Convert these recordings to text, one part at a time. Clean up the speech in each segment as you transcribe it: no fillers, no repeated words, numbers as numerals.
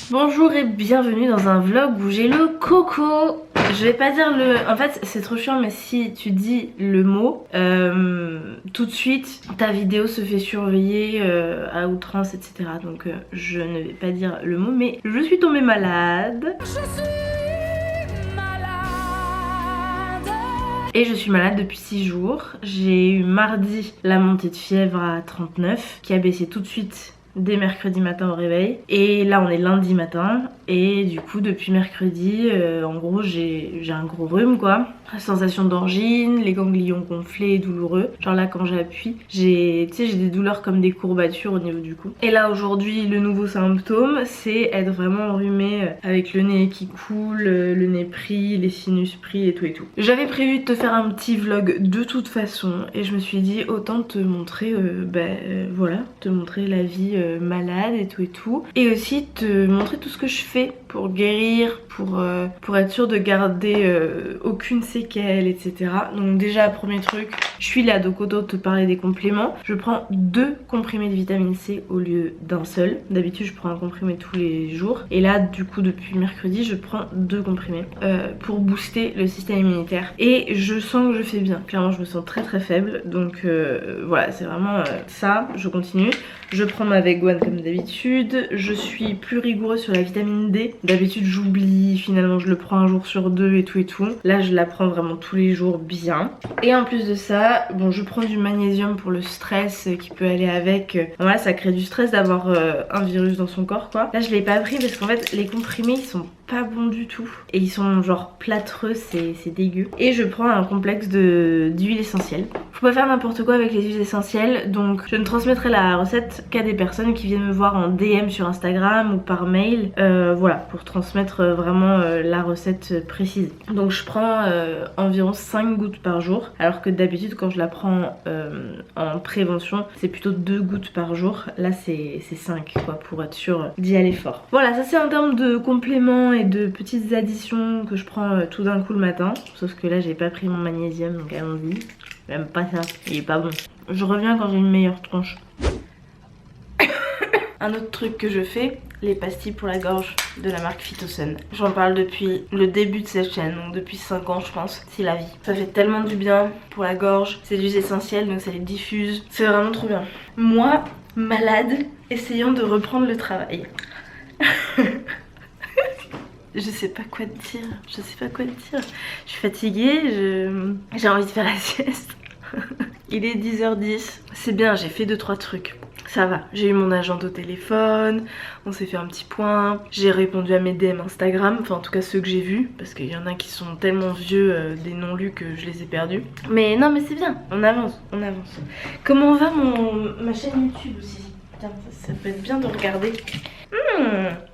Bonjour et bienvenue dans un vlog où j'ai le coco. Je vais pas dire le... En fait c'est trop chiant, mais si tu dis le mot, tout de suite ta vidéo se fait surveiller à outrance, etc. Donc je ne vais pas dire le mot, mais je suis tombée malade. Et je suis malade depuis 6 jours. J'ai eu mardi la montée de fièvre à 39 qui a baissé tout de suite dès mercredi matin au réveil. Et là on est lundi matin. Et du coup depuis mercredi, en gros j'ai un gros rhume quoi. Sensation d'angine, les ganglions gonflés et douloureux. Genre là quand j'appuie, j'ai des douleurs comme des courbatures au niveau du cou. Et là aujourd'hui le nouveau symptôme c'est être vraiment enrhumé avec le nez qui coule, le nez pris, les sinus pris et tout et tout. J'avais prévu de te faire un petit vlog de toute façon et je me suis dit autant te montrer voilà, te montrer la vie malade et tout. Et aussi te montrer tout ce que je fais pour guérir, pour être sûre de garder aucune séquelle, etc. Donc déjà premier truc, je suis là donc autant te parler des compléments. Je prends 2 comprimés de vitamine C au lieu d'un seul. D'habitude je prends un comprimé tous les jours. Et là du coup depuis mercredi je prends 2 comprimés pour booster le système immunitaire. Et je sens que je fais bien. Clairement je me sens très très faible. Donc voilà, c'est vraiment ça. Je continue. Je prends ma Vegoine comme d'habitude. Je suis plus rigoureuse sur la vitamine D. D'habitude j'oublie, finalement je le prends un jour sur 2 et tout. Là je la prends vraiment tous les jours bien. Et en plus de ça, bon je prends du magnésium pour le stress qui peut aller avec. Voilà, ça crée du stress d'avoir un virus dans son corps quoi. Là je l'ai pas pris parce qu'en fait les comprimés ils sont pas bons du tout. Et ils sont genre plâtreux, c'est dégueu. Et je prends un complexe d'huile essentielle. Faut pas faire n'importe quoi avec les huiles essentielles. Donc je ne transmettrai la recette qu'à des personnes qui viennent me voir en DM sur Instagram ou par mail. Voilà, pour transmettre vraiment la recette précise. Donc je prends environ 5 gouttes par jour. Alors que d'habitude quand je la prends en prévention, c'est plutôt 2 gouttes par jour. Là c'est 5 quoi, pour être sûr d'y aller fort. Voilà, ça c'est en termes de compléments et de petites additions que je prends tout d'un coup le matin. Sauf que là j'ai pas pris mon magnésium, donc allons-y. J'aime pas ça, il est pas bon. Je reviens quand j'ai une meilleure tronche. Un autre truc que je fais, les pastilles pour la gorge de la marque Phytosun. J'en parle depuis le début de cette chaîne, donc depuis 5 ans je pense, c'est la vie. Ça fait tellement du bien pour la gorge, c'est des essentiels donc ça les diffuse. C'est vraiment trop bien. Moi, malade, essayant de reprendre le travail. Je sais pas quoi te dire, je sais pas quoi te dire. Je suis fatiguée, j'ai envie de faire la sieste. Il est 10h10, c'est bien, j'ai fait 2-3 trucs. Ça va, j'ai eu mon agent au téléphone, on s'est fait un petit point, j'ai répondu à mes DM Instagram, enfin en tout cas ceux que j'ai vus, parce qu'il y en a qui sont tellement vieux des non lus que je les ai perdus. Mais non mais c'est bien, on avance, on avance. Comment va ma chaîne YouTube aussi? Putain, ça peut être bien de regarder.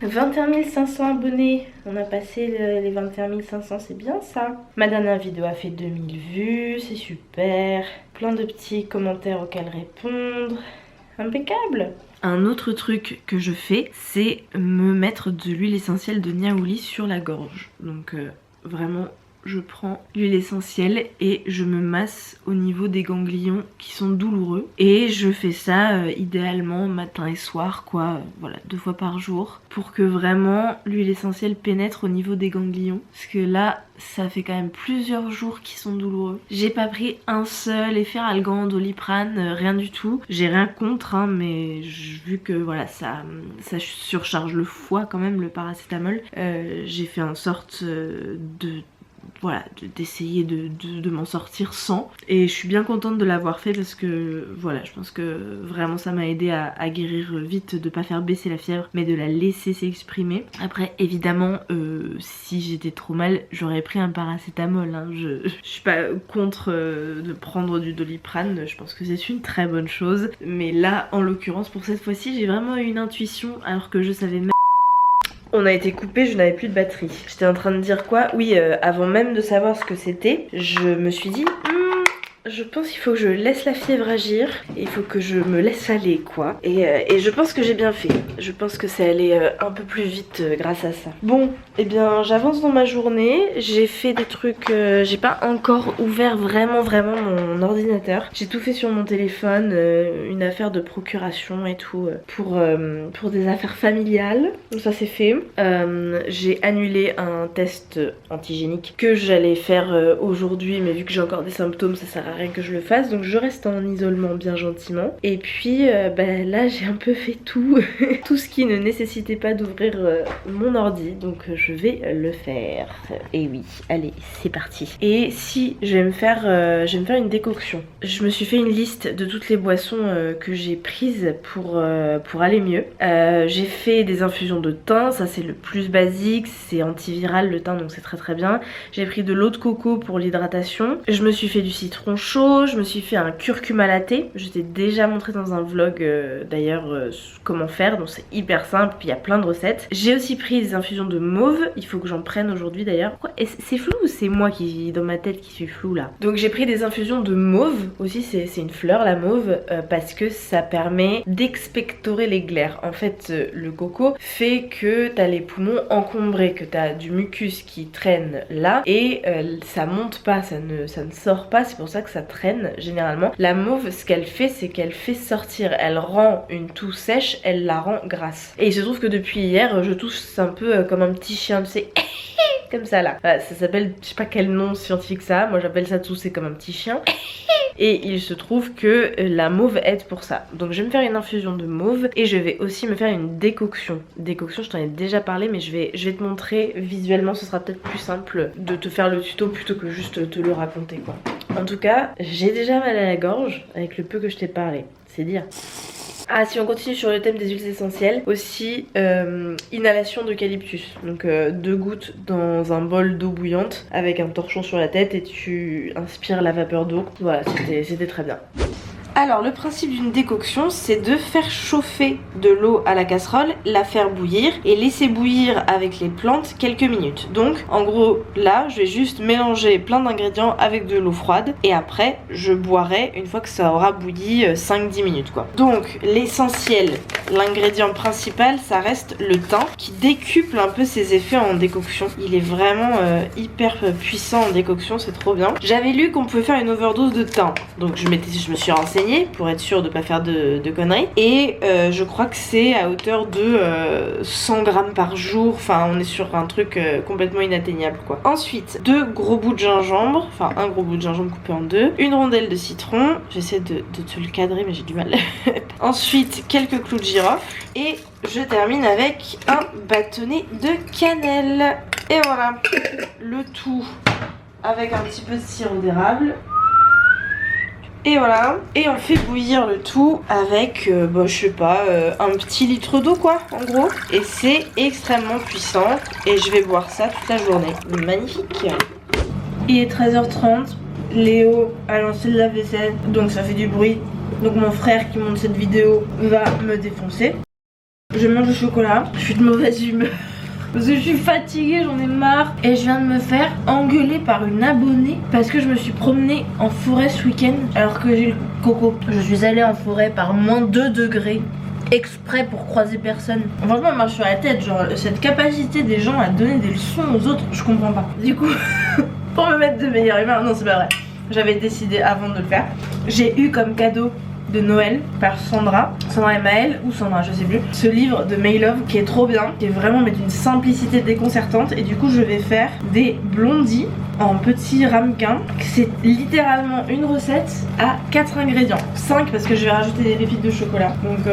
21 500 abonnés, on a passé les 21 500, c'est bien ça. Ma dernière vidéo a fait 2000 vues, c'est super. Plein de petits commentaires auxquels répondre. Impeccable. Un autre truc que je fais, c'est me mettre de l'huile essentielle de Niaouli sur la gorge. Donc vraiment, je prends l'huile essentielle et je me masse au niveau des ganglions qui sont douloureux. Et je fais ça idéalement matin et soir quoi, voilà, 2 fois par jour. Pour que vraiment l'huile essentielle pénètre au niveau des ganglions. Parce que là, ça fait quand même plusieurs jours qu'ils sont douloureux. J'ai pas pris un seul effet Algan, Doliprane, rien du tout. J'ai rien contre hein, mais vu que voilà ça surcharge le foie quand même le paracétamol, j'ai fait en sorte d'essayer de m'en sortir sans. Et je suis bien contente de l'avoir fait parce que voilà, je pense que vraiment ça m'a aidé à guérir vite, de pas faire baisser la fièvre mais de la laisser s'exprimer. Après évidemment si j'étais trop mal j'aurais pris un paracétamol hein. Je suis pas contre de prendre du Doliprane, je pense que c'est une très bonne chose, mais là en l'occurrence pour cette fois-ci j'ai vraiment eu une intuition alors que je savais même. On a été coupé, je n'avais plus de batterie. J'étais en train de dire quoi? Oui, avant même de savoir ce que c'était, je me suis dit Je pense qu'il faut que je laisse la fièvre agir. Et il faut que je me laisse aller quoi. Et je pense que j'ai bien fait. Je pense que c'est allé un peu plus vite grâce à ça. Bon, eh bien j'avance dans ma journée. J'ai fait des trucs, j'ai pas encore ouvert vraiment mon ordinateur. J'ai tout fait sur mon téléphone, une affaire de procuration et tout pour des affaires familiales. Donc ça c'est fait. J'ai annulé un test antigénique que j'allais faire aujourd'hui, mais vu que j'ai encore des symptômes ça sert à rien que je le fasse, donc je reste en isolement bien gentiment. Et puis là j'ai un peu fait tout tout ce qui ne nécessitait pas d'ouvrir mon ordi, donc je vais le faire. Et oui, allez c'est parti. Et si je vais me faire une décoction. Je me suis fait une liste de toutes les boissons que j'ai prises pour aller mieux. J'ai fait des infusions de thym, ça c'est le plus basique, c'est antiviral le thym donc c'est très bien. J'ai pris de l'eau de coco pour l'hydratation. Je me suis fait du citron chaud, je me suis fait un curcuma latte. Je t'ai déjà montré dans un vlog d'ailleurs comment faire, donc c'est hyper simple, puis il y a plein de recettes. J'ai aussi pris des infusions de mauve, il faut que j'en prenne aujourd'hui d'ailleurs. C'est flou ou c'est moi qui dans ma tête qui suis flou là? Donc j'ai pris des infusions de mauve, aussi c'est une fleur la mauve, parce que ça permet d'expectorer les glaires. En fait le coco fait que t'as les poumons encombrés, que t'as du mucus qui traîne là et ça monte pas, ça ne sort pas, c'est pour ça que ça traîne généralement. La mauve ce qu'elle fait c'est qu'elle fait sortir, elle rend une toux sèche, elle la rend grasse. Et il se trouve que depuis hier je tousse un peu comme un petit chien, tu sais comme ça là. Voilà, ça s'appelle, je sais pas quel nom scientifique ça, moi j'appelle ça tousser comme un petit chien. Et il se trouve que la mauve aide pour ça. Donc je vais me faire une infusion de mauve et je vais aussi me faire une décoction. Décoction, je t'en ai déjà parlé mais je vais te montrer visuellement, ce sera peut-être plus simple de te faire le tuto plutôt que juste te le raconter quoi. En tout cas, j'ai déjà mal à la gorge avec le peu que je t'ai parlé, c'est dire. Ah, si on continue sur le thème des huiles essentielles, aussi inhalation d'eucalyptus. Donc 2 gouttes dans un bol d'eau bouillante avec un torchon sur la tête et tu inspires la vapeur d'eau. Voilà, c'était très bien. Alors le principe d'une décoction c'est de faire chauffer de l'eau à la casserole, la faire bouillir et laisser bouillir avec les plantes quelques minutes. Donc en gros là je vais juste mélanger plein d'ingrédients avec de l'eau froide et après je boirai une fois que ça aura bouilli 5-10 minutes quoi. Donc l'essentiel, l'ingrédient principal ça reste le thym qui décuple un peu ses effets en décoction. Il est vraiment hyper puissant en décoction, c'est trop bien. J'avais lu qu'on pouvait faire une overdose de thym, donc je me suis renseignée pour être sûre de pas faire de conneries et je crois que c'est à hauteur de 100 grammes par jour, enfin on est sur un truc complètement inatteignable quoi. Ensuite 2 gros bouts de gingembre, enfin un gros bout de gingembre coupé en 2, une rondelle de citron, j'essaie de te le cadrer mais j'ai du mal. Ensuite quelques clous de girofle et je termine avec un bâtonnet de cannelle et voilà, le tout avec un petit peu de sirop d'érable. Et voilà, et on fait bouillir le tout avec, je sais pas, un petit litre d'eau quoi, en gros. Et c'est extrêmement puissant et je vais boire ça toute la journée. Magnifique. Il est 13h30, Léo a lancé le lave-vaisselle, donc ça fait du bruit. Donc mon frère qui monte cette vidéo va me défoncer. Je mange du chocolat, je suis de mauvaise humeur. Parce que je suis fatiguée, j'en ai marre. Et je viens de me faire engueuler par une abonnée parce que je me suis promenée en forêt ce week-end alors que j'ai le coco. Je suis allée en forêt par moins 2 degrés exprès pour croiser personne. Franchement, elle marche sur la tête. Genre, cette capacité des gens à donner des leçons aux autres, je comprends pas. Du coup, pour me mettre de meilleure humeur, non, c'est pas vrai. J'avais décidé avant de le faire. J'ai eu comme cadeau de Noël par Sandra et Maëlle ou Sandra je sais plus, ce livre de May Love qui est trop bien, qui est vraiment mais d'une simplicité déconcertante. Et du coup je vais faire des blondis en petits ramequins. C'est littéralement une recette à 4 ingrédients, 5 parce que je vais rajouter des pépites de chocolat. Donc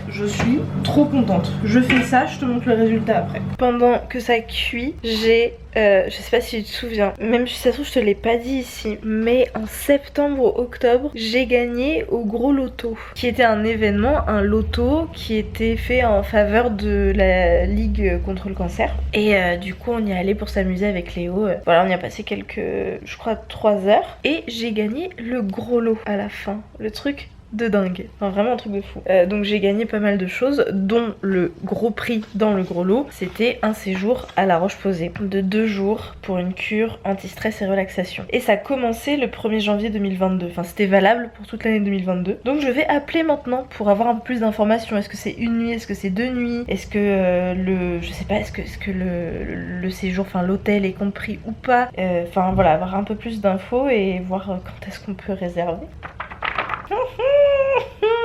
je suis trop contente. Je fais ça, je te montre le résultat après. Pendant que ça cuit, j'ai je sais pas si tu te souviens, même si ça se trouve je te l'ai pas dit ici, mais en septembre ou octobre j'ai gagné au gros loto, qui était un événement, un loto qui était fait en faveur de la Ligue contre le cancer. Et du coup on y est allé pour s'amuser avec Léo. Voilà, on y a passé quelques, je crois 3 heures, et j'ai gagné le gros lot à la fin, le truc de dingue, enfin, vraiment un truc de fou. Donc j'ai gagné pas mal de choses, dont le gros prix dans le gros lot, c'était un séjour à La Roche-Posay de 2 jours pour une cure anti-stress et relaxation. Et ça a commencé le 1er janvier 2022, enfin c'était valable pour toute l'année 2022. Donc je vais appeler maintenant pour avoir un peu plus d'informations. Est-ce que c'est une nuit, est-ce que c'est 2 nuits, est-ce que je sais pas, est-ce que le séjour, enfin l'hôtel est compris ou pas, enfin voilà, avoir un peu plus d'infos et voir quand est-ce qu'on peut réserver.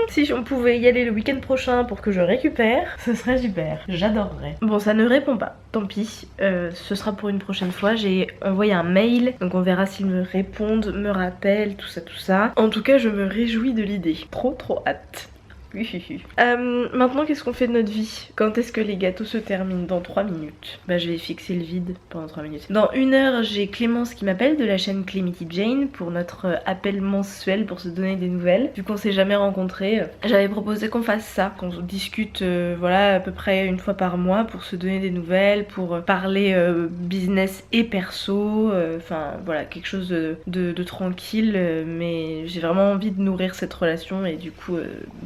Si on pouvait y aller le week-end prochain pour que je récupère, ce serait super, j'adorerais. Bon, ça ne répond pas, tant pis, ce sera pour une prochaine fois. J'ai envoyé un mail, donc on verra s'ils me répondent, me rappellent, tout ça. En tout cas, je me réjouis de l'idée, trop hâte. Maintenant, qu'est-ce qu'on fait de notre vie? Quand est-ce que les gâteaux se terminent? Dans 3 minutes. Bah je vais fixer le vide pendant 3 minutes. Dans 1 heure, j'ai Clémence qui m'appelle de la chaîne Clémity Jane pour notre appel mensuel pour se donner des nouvelles. Vu qu'on s'est jamais rencontrés, j'avais proposé qu'on fasse ça, qu'on discute voilà à peu près une fois par mois pour se donner des nouvelles, pour parler business et perso, enfin voilà, quelque chose de tranquille, mais j'ai vraiment envie de nourrir cette relation et du coup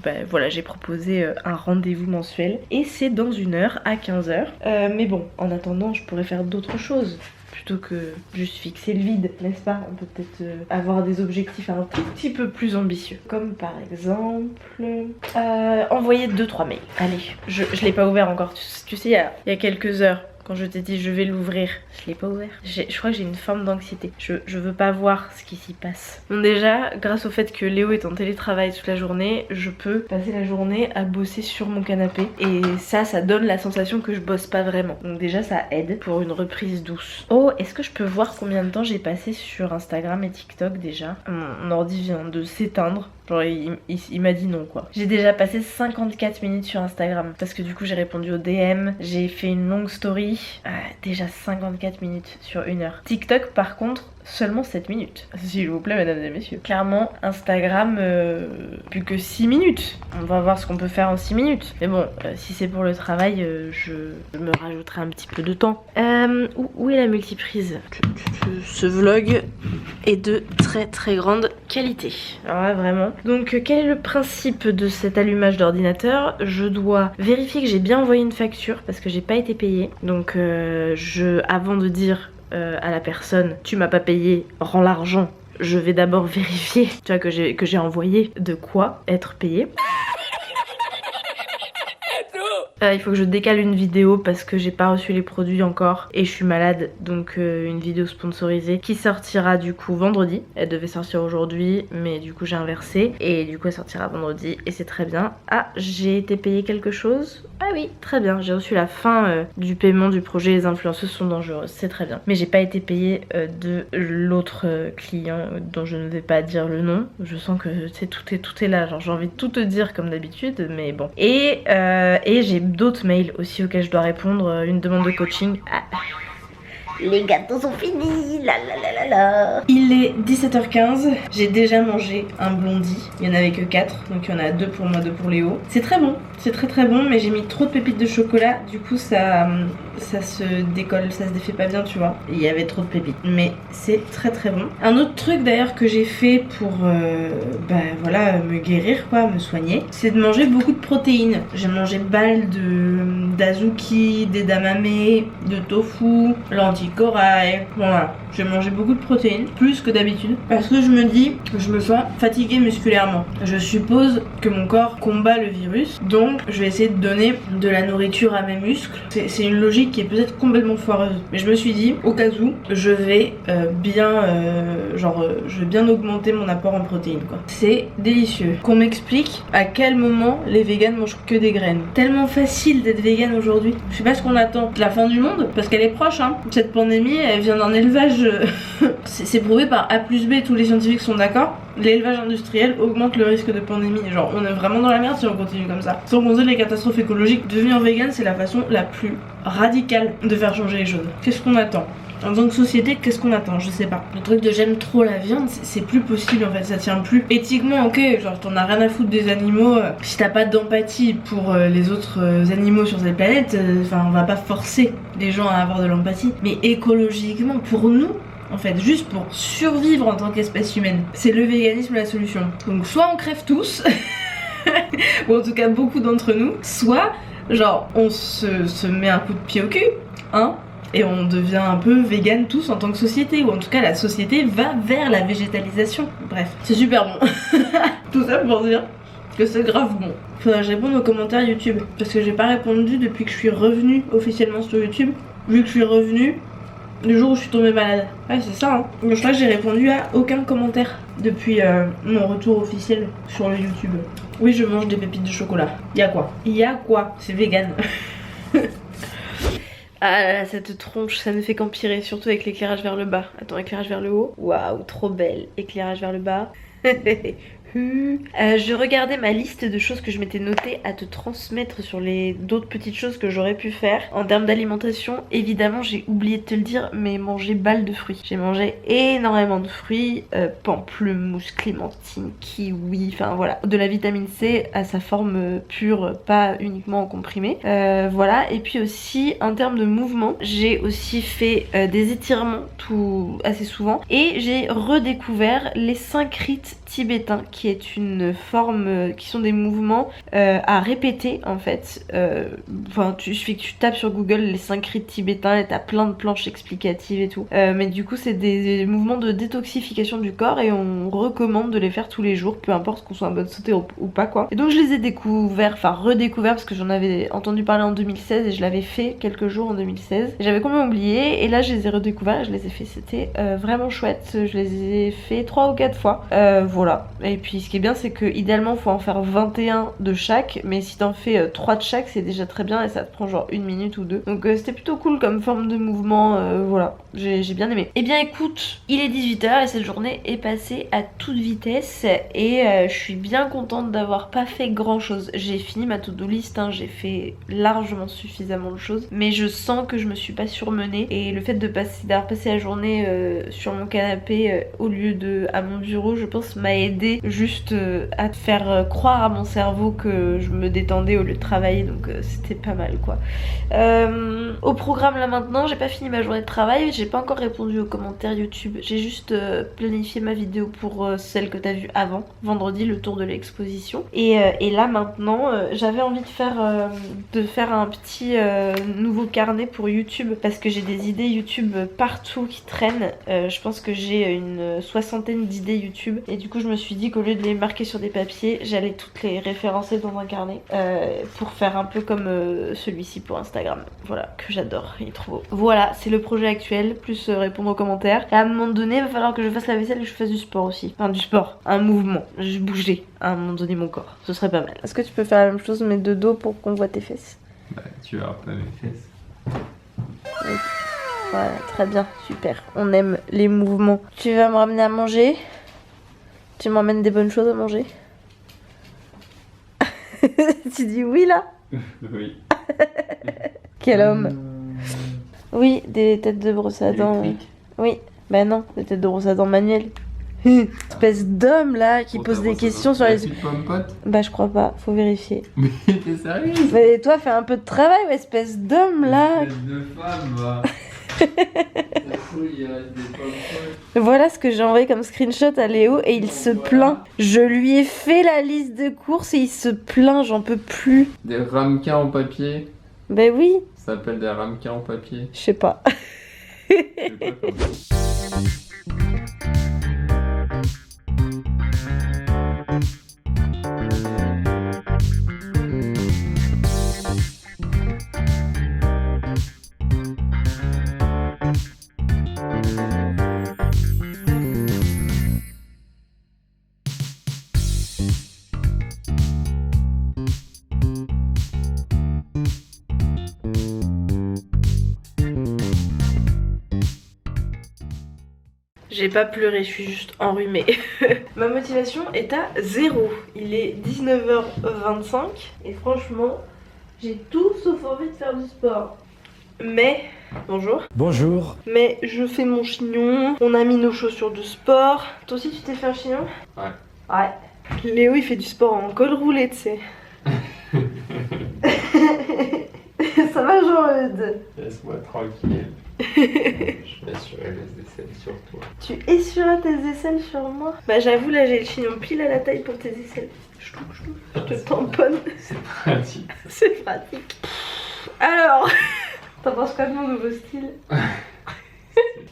bah voilà, j'ai proposé un rendez-vous mensuel et c'est dans 1 heure à 15h. Mais bon, en attendant, je pourrais faire d'autres choses plutôt que juste fixer le vide, n'est-ce pas? On peut peut-être avoir des objectifs un tout petit peu plus ambitieux. Comme par exemple envoyer 2-3 mails. Allez, je l'ai pas ouvert encore, tu sais, il y a quelques heures. Quand je t'ai dit je vais l'ouvrir, je l'ai pas ouvert. Je crois que j'ai une forme d'anxiété. Je veux pas voir ce qui s'y passe. Bon déjà, grâce au fait que Léo est en télétravail toute la journée, je peux passer la journée à bosser sur mon canapé. Et ça donne la sensation que je bosse pas vraiment. Donc déjà ça aide pour une reprise douce. Oh, est-ce que je peux voir combien de temps j'ai passé sur Instagram et TikTok déjà? Mon ordi vient de s'éteindre. Genre il m'a dit non quoi. J'ai déjà passé 54 minutes sur Instagram parce que du coup j'ai répondu aux DM, j'ai fait une longue story. Déjà 54 minutes sur 1 heure. TikTok par contre seulement 7 minutes. S'il vous plaît mesdames et messieurs. Clairement Instagram plus que 6 minutes. On va voir ce qu'on peut faire en 6 minutes. Mais bon si c'est pour le travail je me rajouterai un petit peu de temps. Où est la multiprise? Ce vlog est de très grande qualité. Alors là vraiment. Donc quel est le principe de cet allumage d'ordinateur? Je dois vérifier que j'ai bien envoyé une facture parce que j'ai pas été payée. Donc avant de dire à la personne tu m'as pas payé, rends l'argent, je vais d'abord vérifier tu vois, que j'ai envoyé de quoi être payé. Il faut que je décale une vidéo parce que j'ai pas reçu les produits encore et je suis malade, donc une vidéo sponsorisée qui sortira du coup vendredi. Elle devait sortir aujourd'hui mais du coup j'ai inversé et du coup elle sortira vendredi et c'est très bien. Ah, j'ai été payée quelque chose? Ah oui, très bien, j'ai reçu la fin du paiement du projet Les influenceuses sont dangereuses, c'est très bien. Mais j'ai pas été payée de l'autre client dont je ne vais pas dire le nom. Je sens que tout est là, genre j'ai envie de tout te dire comme d'habitude mais bon. Et j'ai d'autres mails aussi auxquels je dois répondre, une demande de coaching. Les gâteaux sont finis, la la la la la. Il est 17h15, j'ai déjà mangé un blondie, il n'y en avait que 4, donc il y en a 2 pour moi, 2 pour Léo. C'est très bon, c'est très bon, mais j'ai mis trop de pépites de chocolat, du coup ça se décolle, ça se défait pas bien tu vois. Il y avait trop de pépites, mais c'est très bon. Un autre truc d'ailleurs que j'ai fait pour voilà, me guérir quoi, me soigner, c'est de manger beaucoup de protéines. J'ai mangé balle d'azuki, d'edamame, de tofu, lentilles corail, voilà. J'ai mangé beaucoup de protéines, plus que d'habitude, parce que je me dis, je me sens fatiguée musculairement. Je suppose que mon corps combat le virus, donc je vais essayer de donner de la nourriture à mes muscles. C'est une logique qui est peut-être complètement foireuse, mais je me suis dit, au cas où, je vais je vais bien augmenter mon apport en protéines quoi. C'est délicieux. Qu'on m'explique à quel moment les véganes mangent que des graines. Tellement facile d'être végane aujourd'hui. Je sais pas ce qu'on attend. La fin du monde, parce qu'elle est proche hein. Cette pandémie, elle vient d'un élevage. C'est prouvé par A plus B, tous les scientifiques sont d'accord. L'élevage industriel augmente le risque de pandémie. Genre on est vraiment dans la merde si on continue comme ça. Sans compter les catastrophes écologiques. Devenir vegan c'est la façon la plus radicale de faire changer les choses. Qu'est-ce qu'on attend? En tant que société, qu'est-ce qu'on attend? Je sais pas. Le truc de j'aime trop la viande, c'est plus possible en fait, ça tient plus. Éthiquement, ok, genre t'en as rien à foutre des animaux. Si t'as pas d'empathie pour les autres animaux sur cette planète, enfin on va pas forcer les gens à avoir de l'empathie. Mais écologiquement, pour nous, en fait, juste pour survivre en tant qu'espèce humaine. C'est le véganisme la solution. Donc soit on crève tous, ou en tout cas beaucoup d'entre nous, soit genre on se met un coup de pied au cul, hein, et on devient un peu vegan tous en tant que société, ou en tout cas la société va vers la végétalisation. Bref, c'est super bon. Tout ça pour dire que c'est grave bon. Faudrait que je réponde aux commentaires YouTube, parce que j'ai pas répondu depuis que je suis revenue officiellement sur YouTube, vu que je suis revenue le jour où je suis tombée malade. Ouais, c'est ça, hein. Donc je crois que j'ai répondu à aucun commentaire depuis mon retour officiel sur le YouTube. Oui, je mange des pépites de chocolat. Y'a quoi? Y'a quoi? C'est vegan. Ah là là, cette tronche, ça ne fait qu'empirer, surtout avec l'éclairage vers le bas. Attends, éclairage vers le haut. Waouh, trop belle. Éclairage vers le bas. Je regardais ma liste de choses que je m'étais notée à te transmettre sur les d'autres petites choses que j'aurais pu faire en termes d'alimentation. Évidemment, j'ai oublié de te le dire, mais manger balle de fruits. J'ai mangé énormément de fruits, pamplemousse, clémentine, kiwi, enfin voilà, de la vitamine C à sa forme pure, pas uniquement en comprimé. Voilà, et puis aussi en termes de mouvement, j'ai aussi fait des étirements tout assez souvent et j'ai redécouvert les 5 rites tibétains, qui est une forme, qui sont des mouvements à répéter en fait. Enfin, il suffit que tu tapes sur Google les 5 rites tibétains et t'as plein de planches explicatives et tout. Mais du coup, c'est des mouvements de détoxification du corps et on recommande de les faire tous les jours, peu importe qu'on soit en bonne santé ou pas quoi. Et donc je les ai découverts, enfin redécouverts parce que j'en avais entendu parler en 2016 et je l'avais fait quelques jours en 2016. J'avais complètement oublié et là je les ai redécouverts et je les ai fait. C'était vraiment chouette. Je les ai fait 3 ou 4 fois. Voilà. Et puis ce qui est bien, c'est que idéalement faut en faire 21 de chaque, mais si t'en fais 3 de chaque, c'est déjà très bien et ça te prend genre 1 minute ou 2. Donc c'était plutôt cool comme forme de mouvement, voilà, j'ai bien aimé. Et bien écoute, il est 18h et cette journée est passée à toute vitesse et je suis bien contente d'avoir pas fait grand chose. J'ai fini ma to-do list, hein, j'ai fait largement suffisamment de choses, mais je sens que je me suis pas surmenée et le fait d'avoir passé la journée sur mon canapé au lieu de à mon bureau, je pense m'a aidé juste à faire croire à mon cerveau que je me détendais au lieu de travailler, donc c'était pas mal quoi. Au programme là maintenant, j'ai pas fini ma journée de travail, j'ai pas encore répondu aux commentaires YouTube, j'ai juste planifié ma vidéo pour celle que t'as vue avant, vendredi, le tour de l'exposition. Et là maintenant, j'avais envie de faire un petit nouveau carnet pour YouTube parce que j'ai des idées YouTube partout qui traînent. Je pense que j'ai une 60aine d'idées YouTube et du coup je me suis dit qu'au lieu de les marquer sur des papiers, j'allais toutes les référencer dans un carnet pour faire un peu comme celui-ci pour Instagram. Voilà, que j'adore, il est trop beau. Voilà, c'est le projet actuel, plus répondre aux commentaires. Et à un moment donné, il va falloir que je fasse la vaisselle et que je fasse du sport aussi. Enfin, du sport, un mouvement. Je bougeais à un moment donné mon corps. Ce serait pas mal. Est-ce que tu peux faire la même chose mais de dos pour qu'on voit tes fesses? Bah, tu verras pas mes fesses. Oui. Voilà, très bien, super. On aime les mouvements. Tu vas me ramener à manger? Tu m'emmènes des bonnes choses à manger? Tu dis oui là? Oui. Quel homme. Oui, des têtes de brosse à dents. Oui, bah non, des têtes de brosse à dents manuelles. Espèce d'homme là qui pose des questions sur les... Bah je crois pas, faut vérifier. Mais t'es sérieux? Mais toi fais un peu de travail, ouais, espèce d'homme là. Espèce de femme, va. Voilà ce que j'ai envoyé comme screenshot à Léo et il se plaint. Je lui ai fait la liste de courses et il se plaint, j'en peux plus. Des ramequins en papier. Bah oui. Ça s'appelle des ramequins en papier. Je sais pas. Je sais pas comment. J'ai pas pleuré, je suis juste enrhumée. Ma motivation est à 0. Il est 19h25 et franchement, j'ai tout sauf envie de faire du sport. Mais, bonjour. Bonjour. Mais je fais mon chignon, on a mis nos chaussures de sport. Toi aussi tu t'es fait un chignon? Ouais. Ouais. Léo il fait du sport en col roulé, tu sais. Ça va Jean-Eudes? Laisse-moi tranquille. Je vais assurer les aisselles sur toi. Tu essuieras tes aisselles sur moi? Bah j'avoue là j'ai le chignon pile à la taille pour tes aisselles. Je te tamponne. C'est pratique. C'est pratique. Alors, t'en penses quoi de mon nouveau style?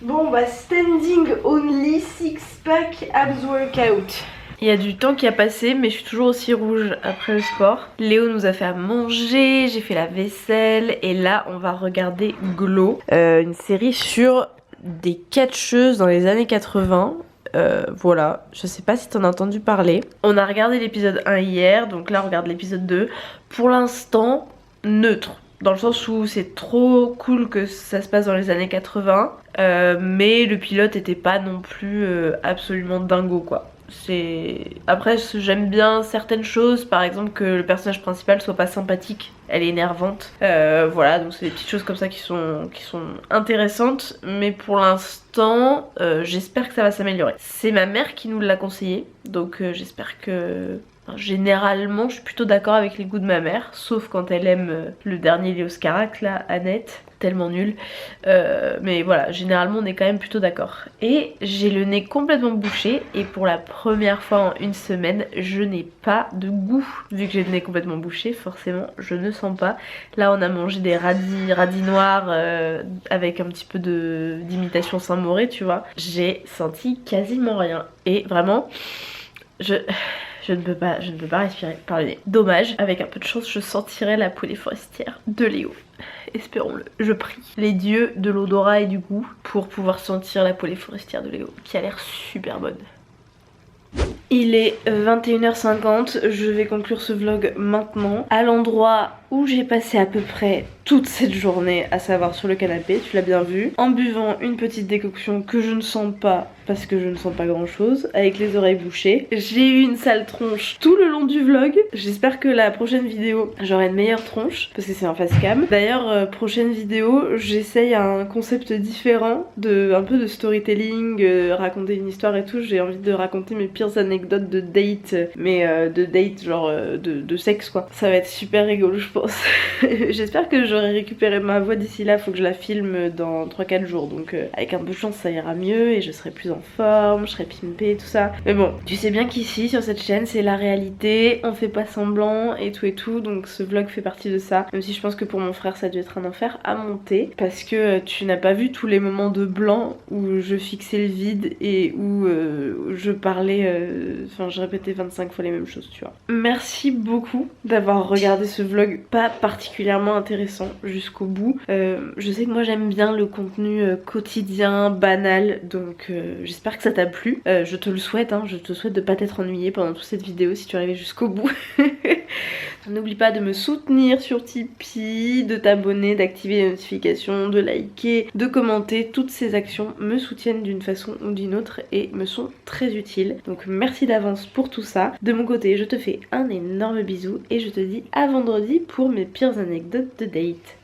Bon bah standing only six pack abs workout. Il y a du temps qui a passé mais je suis toujours aussi rouge après le sport. Léo nous a fait à manger, j'ai fait la vaisselle et là on va regarder Glow, une série sur des catcheuses dans les années 80. Voilà, je sais pas si t'en as entendu parler. On a regardé l'épisode 1 hier, donc là on regarde l'épisode 2. Pour l'instant, neutre. Dans le sens où c'est trop cool que ça se passe dans les années 80. Mais le pilote était pas non plus absolument dingo quoi. Après j'aime bien certaines choses, par exemple que le personnage principal soit pas sympathique, elle est énervante, voilà, donc c'est des petites choses comme ça qui sont intéressantes, mais pour l'instant j'espère que ça va s'améliorer. C'est ma mère qui nous l'a conseillé, donc j'espère que... Généralement je suis plutôt d'accord avec les goûts de ma mère, sauf quand elle aime le dernier Léos Carac là, Annette, tellement nul, mais voilà, généralement on est quand même plutôt d'accord. Et j'ai le nez complètement bouché et pour la première fois en une semaine je n'ai pas de goût. Vu que j'ai le nez complètement bouché, forcément je ne sens pas. Là on a mangé des radis noirs avec un petit peu d'imitation Saint-Moré, tu vois. J'ai senti quasiment rien et vraiment je ne peux pas respirer par le nez. Dommage, avec un peu de chance je sentirai la poulet forestière de Léo. Espérons-le, je prie les dieux de l'odorat et du goût pour pouvoir sentir la poulet forestière de Léo, qui a l'air super bonne. Il est 21h50, je vais conclure ce vlog maintenant, à l'endroit où j'ai passé à peu près toute cette journée, à savoir sur le canapé, tu l'as bien vu, en buvant une petite décoction que je ne sens pas, parce que je ne sens pas grand chose, avec les oreilles bouchées. J'ai eu une sale tronche tout le long du vlog, j'espère que la prochaine vidéo j'aurai une meilleure tronche, parce que c'est en face cam. D'ailleurs, prochaine vidéo, j'essaye un concept différent, un peu de storytelling, raconter une histoire et tout. J'ai envie de raconter mes pires anecdotes de date, mais de date genre de sexe quoi. Ça va être super rigolo je pense. J'espère que j'aurai récupéré ma voix d'ici là, faut que je la filme dans 3-4 jours, donc avec un peu de chance ça ira mieux et je serai plus en forme, je serai pimpée, tout ça. Mais bon, tu sais bien qu'ici sur cette chaîne c'est la réalité, on fait pas semblant et tout, donc ce vlog fait partie de ça. Même si je pense que pour mon frère ça a dû être un enfer à monter, parce que tu n'as pas vu tous les moments de blanc où je fixais le vide et où je parlais, enfin je répétais 25 fois les mêmes choses, tu vois. Merci beaucoup d'avoir regardé ce vlog pas particulièrement intéressant jusqu'au bout. Je sais que moi j'aime bien le contenu quotidien, banal, donc j'espère que ça t'a plu. Je te le souhaite, hein, je te souhaite de pas t'être ennuyé pendant toute cette vidéo si tu es arrivé jusqu'au bout. N'oublie pas de me soutenir sur Tipeee, de t'abonner, d'activer les notifications, de liker, de commenter. Toutes ces actions me soutiennent d'une façon ou d'une autre et me sont très utiles. Donc merci d'avance pour tout ça. De mon côté, je te fais un énorme bisou et je te dis à vendredi pour mes pires anecdotes de date.